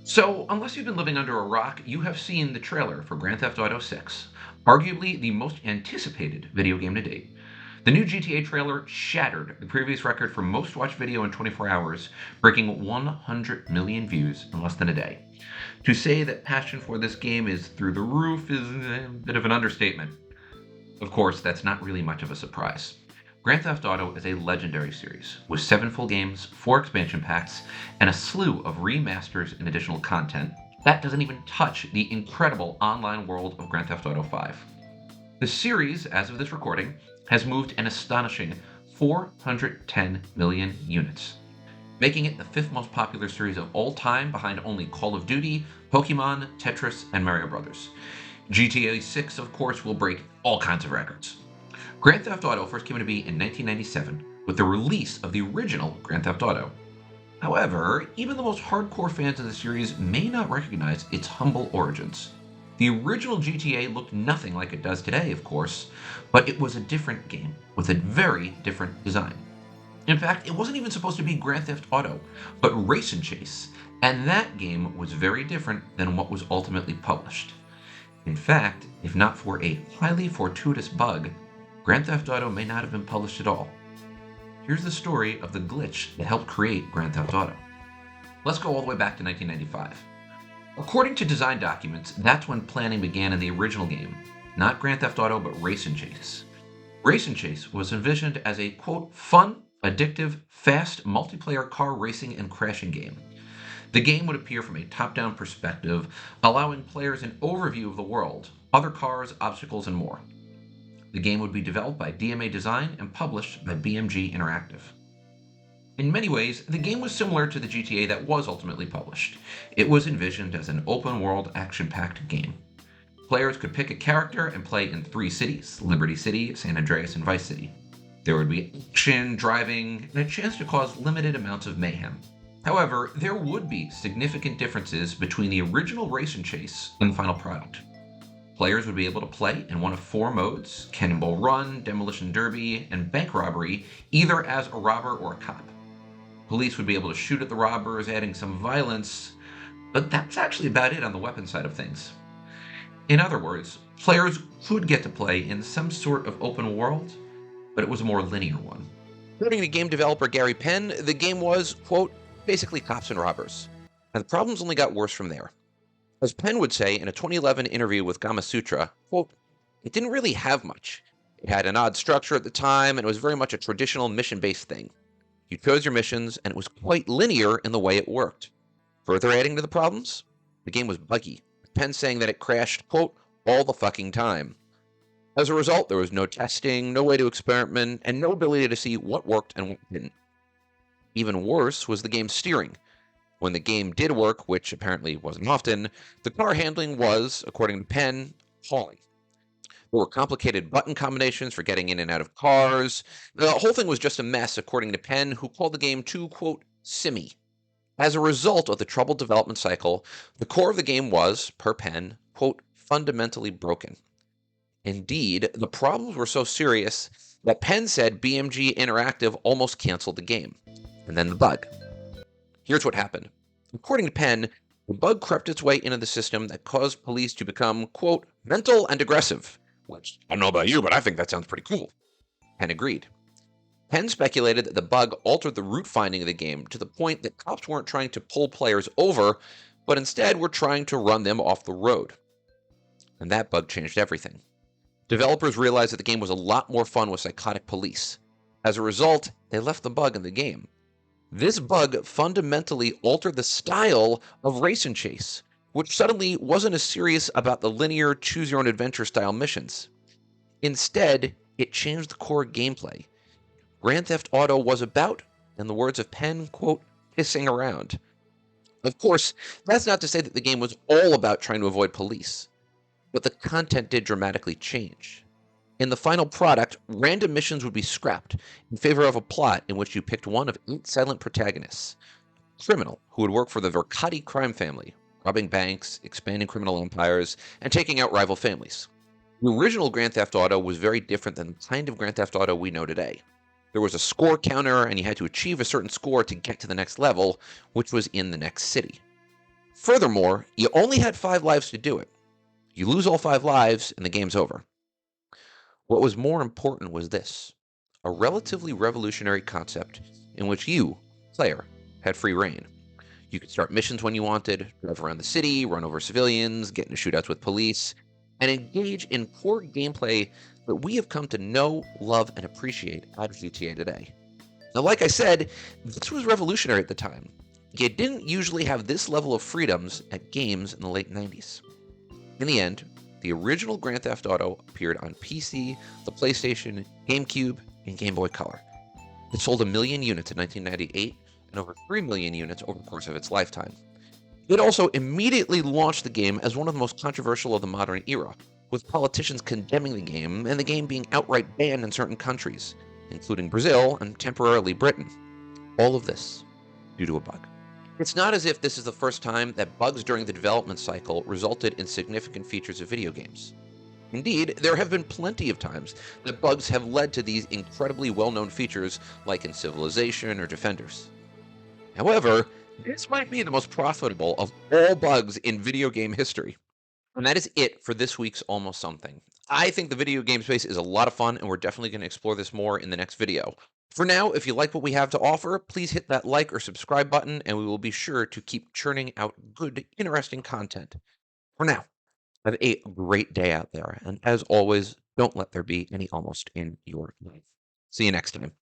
So, unless you've been living under a rock, you have seen the trailer for Grand Theft Auto 6, arguably the most anticipated video game to date. The new GTA trailer shattered the previous record for most watched video in 24 hours, breaking 100 million views in less than a day. To say that passion for this game is through the roof is a bit of an understatement. Of course, that's not really much of a surprise. Grand Theft Auto is a legendary series, with 7 full games, 4 expansion packs, and a slew of remasters and additional content. That doesn't even touch the incredible online world of Grand Theft Auto 5. The series, as of this recording, has moved an astonishing 410 million units, making it the 5th most popular series of all time behind only Call of Duty, Pokemon, Tetris, and Mario Bros. GTA 6, of course, will break all kinds of records. Grand Theft Auto first came into being in 1997 with the release of the original Grand Theft Auto. However, even the most hardcore fans of the series may not recognize its humble origins. The original GTA looked nothing like it does today, of course, but it was a different game with a very different design. In fact, it wasn't even supposed to be Grand Theft Auto, but Race and Chase, and that game was very different than what was ultimately published. In fact, if not for a highly fortuitous bug, Grand Theft Auto may not have been published at all. Here's the story of the glitch that helped create Grand Theft Auto. Let's go all the way back to 1995. According to design documents, that's when planning began in the original game, not Grand Theft Auto, but Race and Chase. Race and Chase was envisioned as a, quote, fun, addictive, fast multiplayer car racing and crashing game. The game would appear from a top-down perspective, allowing players an overview of the world, other cars, obstacles, and more. The game would be developed by DMA Design and published by BMG Interactive. In many ways, the game was similar to the GTA that was ultimately published. It was envisioned as an open-world, action-packed game. Players could pick a character and play in 3 cities: Liberty City, San Andreas, and Vice City. There would be action, driving, and a chance to cause limited amounts of mayhem. However, there would be significant differences between the original Race and Chase and the final product. Players would be able to play in one of 4 modes: Cannonball Run, Demolition Derby, and Bank Robbery, either as a robber or a cop. Police would be able to shoot at the robbers, adding some violence, but that's actually about it on the weapon side of things. In other words, players could get to play in some sort of open world, but it was a more linear one. According to game developer Gary Penn, the game was, quote, basically cops and robbers. And the problems only got worse from there. As Penn would say in a 2011 interview with Gamasutra, quote, it didn't really have much. It had an odd structure at the time, and it was very much a traditional mission-based thing. You chose your missions, and it was quite linear in the way it worked. Further adding to the problems, the game was buggy, with Penn saying that it crashed, quote, all the fucking time. As a result, there was no testing, no way to experiment, and no ability to see what worked and what didn't. Even worse was the game's steering. When the game did work, which apparently wasn't often, the car handling was, according to Penn, appalling. There were complicated button combinations for getting in and out of cars. The whole thing was just a mess, according to Penn, who called the game too, quote, simmy. As a result of the troubled development cycle, the core of the game was, per Penn, quote, fundamentally broken. Indeed, the problems were so serious that Penn said BMG Interactive almost canceled the game. And then the bug. Here's what happened. According to Penn, the bug crept its way into the system that caused police to become, quote, mental and aggressive. Which, I don't know about you, but I think that sounds pretty cool. Penn agreed. Penn speculated that the bug altered the route finding of the game to the point that cops weren't trying to pull players over, but instead were trying to run them off the road. And that bug changed everything. Developers realized that the game was a lot more fun with psychotic police. As a result, they left the bug in the game. This bug fundamentally altered the style of Race and Chase, which suddenly wasn't as serious about the linear choose-your-own-adventure style missions. Instead, it changed the core gameplay. Grand Theft Auto was about, in the words of Penn, quote, pissing around. Of course, that's not to say that the game was all about trying to avoid police, but the content did dramatically change. In the final product, random missions would be scrapped in favor of a plot in which you picked one of 8 silent protagonists. A criminal who would work for the Verkati crime family, robbing banks, expanding criminal empires, and taking out rival families. The original Grand Theft Auto was very different than the kind of Grand Theft Auto we know today. There was a score counter, and you had to achieve a certain score to get to the next level, which was in the next city. Furthermore, you only had 5 lives to do it. You lose all 5 lives, and the game's over. What was more important was this: a relatively revolutionary concept in which you, player, had free reign. You could start missions when you wanted, drive around the city, run over civilians, get into shootouts with police, and engage in core gameplay that we have come to know, love, and appreciate out of GTA today. Now, like I said, this was revolutionary at the time. You didn't usually have this level of freedoms at games in the late 90s. In the end, the original Grand Theft Auto appeared on PC, the PlayStation, GameCube, and Game Boy Color. It sold 1 million units in 1998 and over 3 million units over the course of its lifetime. It also immediately launched the game as one of the most controversial of the modern era, with politicians condemning the game and the game being outright banned in certain countries, including Brazil and temporarily Britain. All of this due to a bug. It's not as if this is the first time that bugs during the development cycle resulted in significant features of video games. Indeed, there have been plenty of times that bugs have led to these incredibly well-known features like in Civilization or Defenders. However, this might be the most profitable of all bugs in video game history. And that is it for this week's Almost Something. I think the video game space is a lot of fun, and we're definitely going to explore this more in the next video. For now, if you like what we have to offer, please hit that like or subscribe button, and we will be sure to keep churning out good, interesting content. For now, have a great day out there, and as always, don't let there be any almost in your life. See you next time.